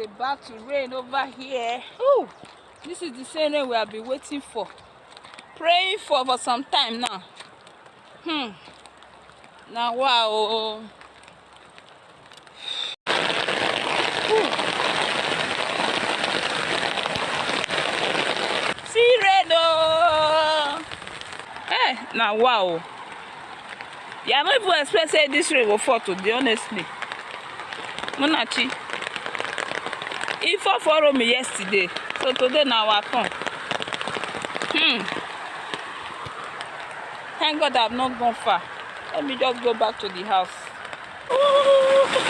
about to rain over here. Ooh, this is the same rain we have been waiting for, praying for some time now. Now wow. See rain oh. Hey, now wow. Yeah, I don't even expect say this rain will fall today, honestly. Munachi. It followed me yesterday, so today now I come. Thank God I've not gone far. Let me just go back to the house. Ooh.